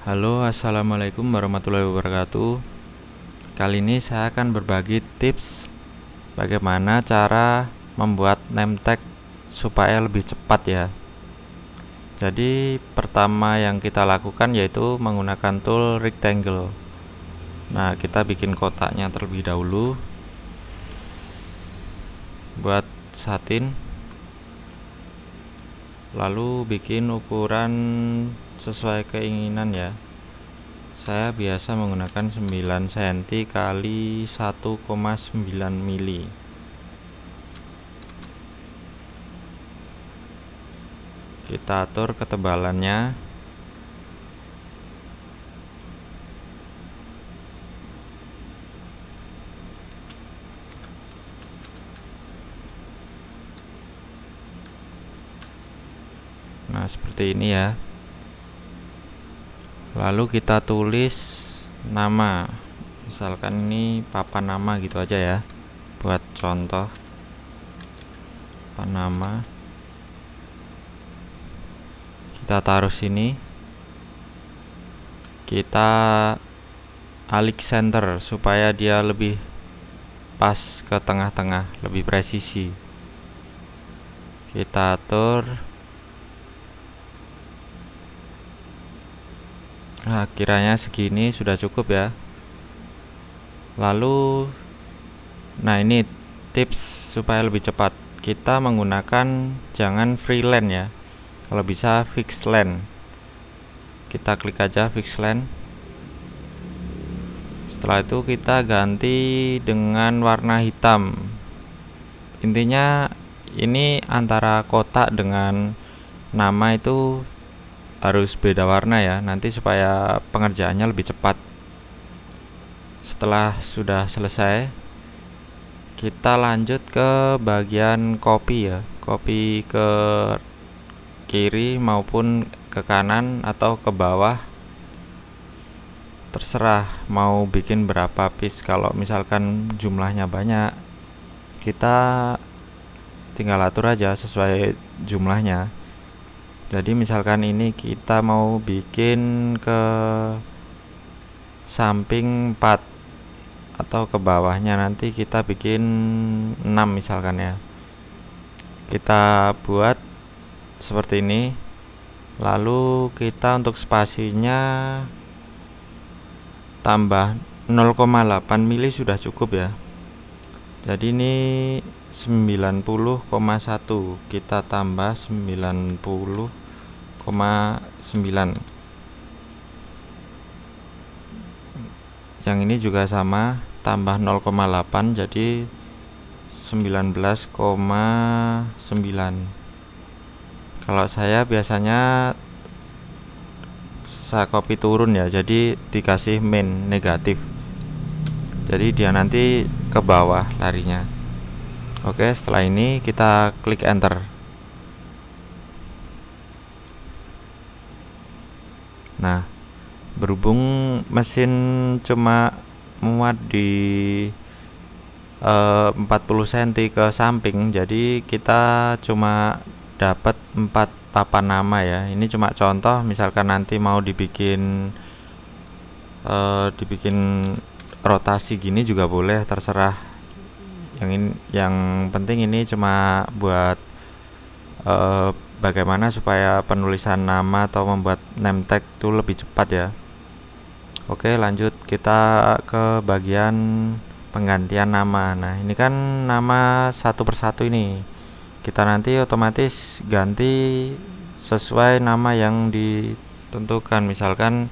Halo, assalamualaikum warahmatullahi wabarakatuh. Kali ini saya akan berbagi tips bagaimana cara membuat name tag supaya lebih cepat ya. Jadi pertama yang kita lakukan yaitu menggunakan tool rectangle. Nah, kita bikin kotaknya terlebih dahulu. Buat satin. Lalu bikin ukuran sesuai keinginan ya. Saya biasa menggunakan 9 cm kali 1,9 mili. Kita atur ketebalannya. Nah, seperti ini ya. Lalu kita tulis nama. Misalkan ini papan nama gitu aja ya. Buat contoh. Papan nama. Kita taruh sini. Kita alik center supaya dia lebih pas ke tengah-tengah, lebih presisi. Kita atur. Nah, kiranya segini sudah cukup ya. Lalu, nah ini tips supaya lebih cepat. Kita menggunakan jangan freeland ya. Kalau bisa fixed line. Kita klik aja fixed line. Setelah itu kita ganti dengan warna hitam. Intinya ini antara kotak dengan nama itu harus beda warna ya, nanti supaya pengerjaannya lebih cepat. Setelah sudah selesai, kita lanjut ke bagian copy ya. Copy ke kiri maupun ke kanan atau ke bawah. Terserah mau bikin berapa piece. Kalau misalkan jumlahnya banyak, kita tinggal atur aja sesuai jumlahnya. Jadi misalkan ini kita mau bikin ke samping 4 atau ke bawahnya, nanti kita bikin 6 misalkan ya. Kita buat seperti ini. Lalu kita untuk spasinya tambah 0,8 mili sudah cukup ya. Jadi ini 90,1, kita tambah 90,9. Yang ini juga sama, tambah 0,8 jadi 19,9. Kalau saya biasanya saya copy turun ya, jadi dikasih min negatif. Jadi dia nanti ke bawah larinya. Oke, setelah ini kita klik enter. Nah, berhubung mesin cuma muat di 40 cm ke samping, jadi kita cuma dapat 4 papan nama ya. Ini cuma contoh, misalkan nanti mau dibikin rotasi gini juga boleh, terserah. Yang penting ini cuma buat bagaimana supaya penulisan nama atau membuat name tag itu lebih cepat ya. Oke, lanjut kita ke bagian penggantian nama. Nah, ini kan nama satu persatu ini. Kita nanti otomatis ganti sesuai nama yang ditentukan. Misalkan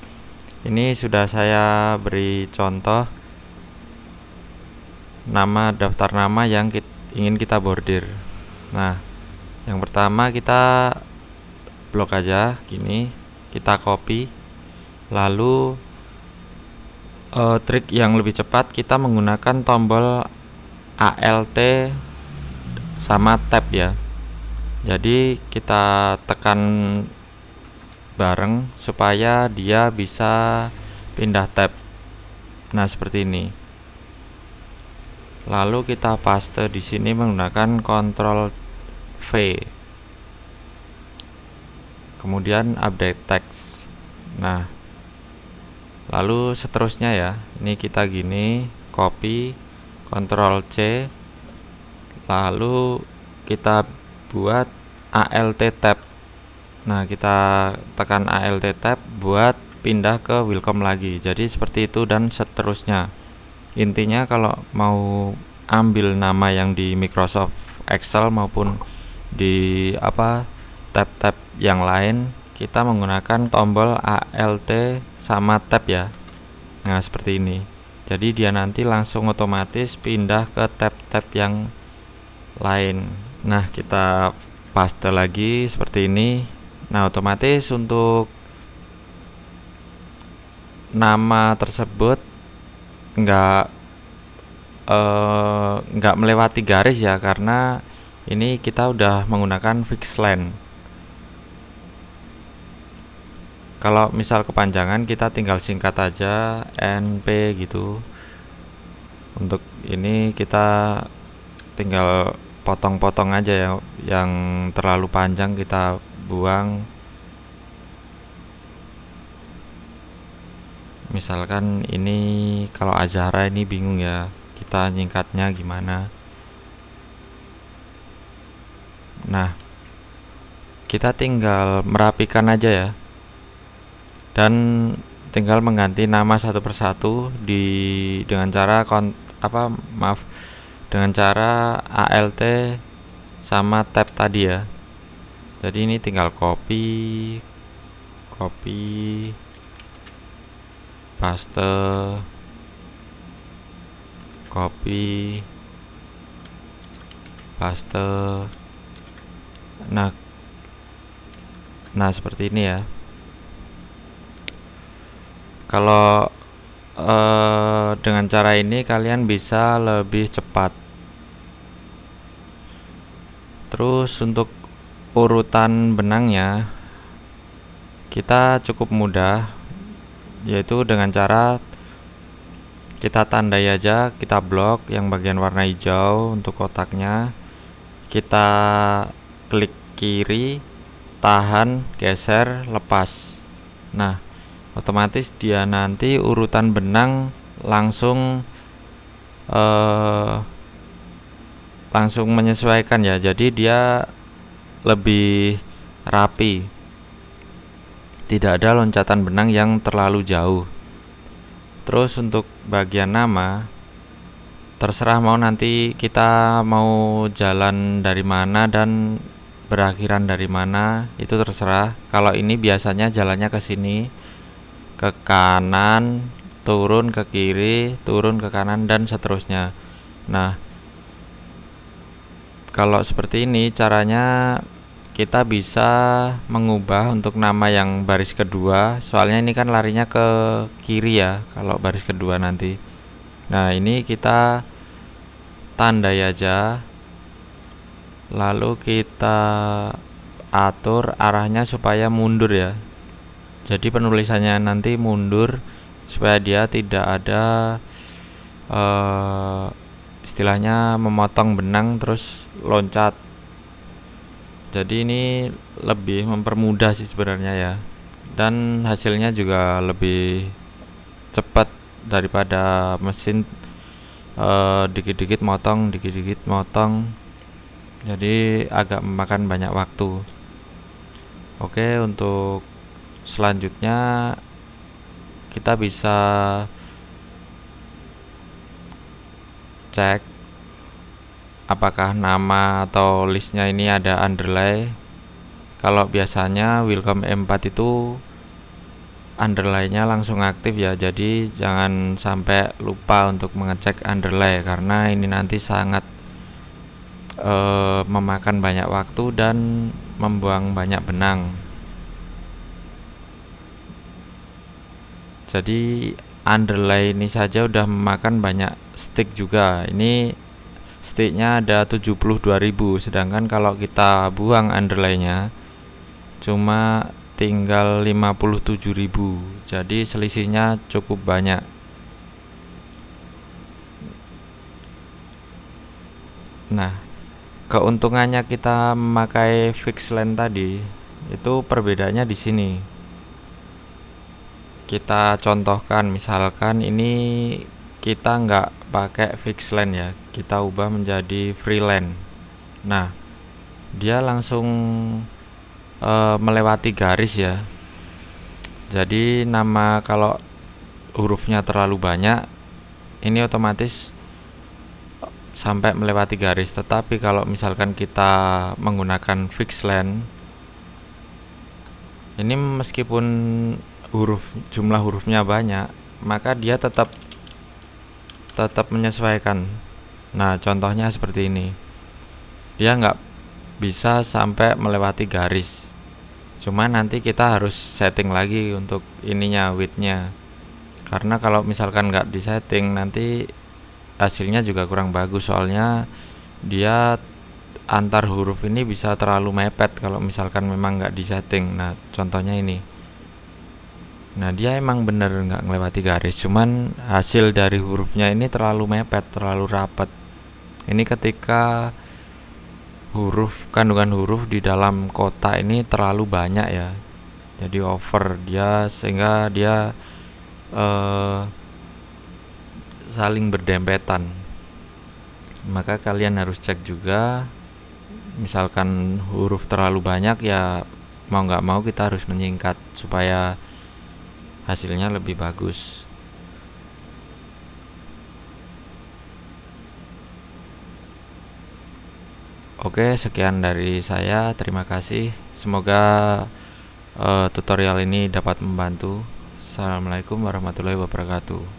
ini sudah saya beri contoh nama daftar nama yang ingin kita bordir. Nah, yang pertama kita blok aja gini, kita copy. Lalu trik yang lebih cepat, kita menggunakan tombol Alt sama tab ya. Jadi kita tekan bareng supaya dia bisa pindah tab. Nah, seperti ini. Lalu kita paste di sini menggunakan Ctrl V. Kemudian update text. Nah, Lalu seterusnya ya, ini kita gini, copy, Ctrl C, lalu kita buat alt tab. Nah, kita tekan alt tab buat pindah ke welcome lagi. Jadi seperti itu dan seterusnya. Intinya kalau mau ambil nama yang di Microsoft Excel maupun di tab-tab yang lain, kita menggunakan tombol alt sama tab ya. Nah, seperti ini. Jadi dia nanti langsung otomatis pindah ke tab-tab yang lain. Nah, kita paste lagi seperti ini. Nah, otomatis untuk nama tersebut nggak melewati garis ya, karena ini kita udah menggunakan fixed line. Kalau misal kepanjangan kita tinggal singkat aja NP gitu. Untuk ini kita tinggal potong-potong aja ya, yang terlalu panjang kita buang. Misalkan ini kalau Azhara ini bingung ya, kita nyingkatnya gimana. Nah, kita tinggal merapikan aja ya, dan tinggal mengganti nama satu persatu dengan cara dengan cara alt sama tab tadi ya. Jadi ini tinggal copy paste, copy paste. Nah seperti ini ya. Kalau dengan cara ini kalian bisa lebih cepat. Terus untuk urutan benangnya kita cukup mudah, yaitu dengan cara kita tandai aja, kita blok yang bagian warna hijau untuk kotaknya, kita klik kiri, tahan, geser, lepas. Nah, otomatis dia nanti urutan benang langsung menyesuaikan ya, jadi dia lebih rapi, tidak ada loncatan benang yang terlalu jauh. Terus untuk bagian nama terserah mau nanti kita mau jalan dari mana dan berakhiran dari mana, itu terserah. Kalau ini biasanya jalannya ke sini, ke kanan, turun ke kiri, turun ke kanan, dan seterusnya. Nah, kalau seperti ini caranya kita bisa mengubah untuk nama yang baris kedua, soalnya ini kan larinya ke kiri ya kalau baris kedua nanti. Nah, ini kita tandai aja, lalu kita atur arahnya supaya mundur ya. Jadi penulisannya nanti mundur supaya dia tidak ada istilahnya memotong benang terus loncat. Jadi ini lebih mempermudah sih sebenarnya ya, dan hasilnya juga lebih cepat daripada mesin dikit-dikit motong, jadi agak memakan banyak waktu. Oke, untuk selanjutnya kita bisa cek apakah nama atau listnya ini ada underline. Kalau biasanya Welcome M4 itu underline-nya langsung aktif ya, jadi jangan sampai lupa untuk mengecek underline, karena ini nanti sangat memakan banyak waktu dan membuang banyak benang. Jadi underline ini saja udah memakan banyak stick juga. Ini sticknya ada 72.000, sedangkan kalau kita buang underline-nya cuma tinggal 57.000, jadi selisihnya cukup banyak. Nah, keuntungannya kita memakai fixed line tadi itu perbedaannya di sini. kita contohkan, misalkan ini kita nggak pakai fixed line ya, kita ubah menjadi free line. Nah, dia langsung melewati garis ya. Jadi nama kalau hurufnya terlalu banyak, ini otomatis sampai melewati garis. Tetapi kalau misalkan kita menggunakan fixed line, ini meskipun jumlah hurufnya banyak, maka dia tetap menyesuaikan. Nah, contohnya seperti ini. Dia nggak bisa sampai melewati garis. Cuma nanti kita harus setting lagi untuk ininya, widthnya. Karena kalau misalkan nggak disetting, nanti hasilnya juga kurang bagus. Soalnya dia antar huruf ini bisa terlalu mepet kalau misalkan memang nggak disetting. Nah, contohnya ini. Nah, dia emang bener nggak ngelewati garis. Cuman hasil dari hurufnya ini terlalu mepet, terlalu rapat. Ini ketika kandungan huruf di dalam kotak ini terlalu banyak ya, jadi over dia sehingga dia saling berdempetan. Maka kalian harus cek juga, misalkan huruf terlalu banyak ya mau nggak mau kita harus menyingkat supaya hasilnya lebih bagus. Oke, sekian dari saya. Terima kasih. Semoga tutorial ini dapat membantu. Assalamualaikum warahmatullahi wabarakatuh.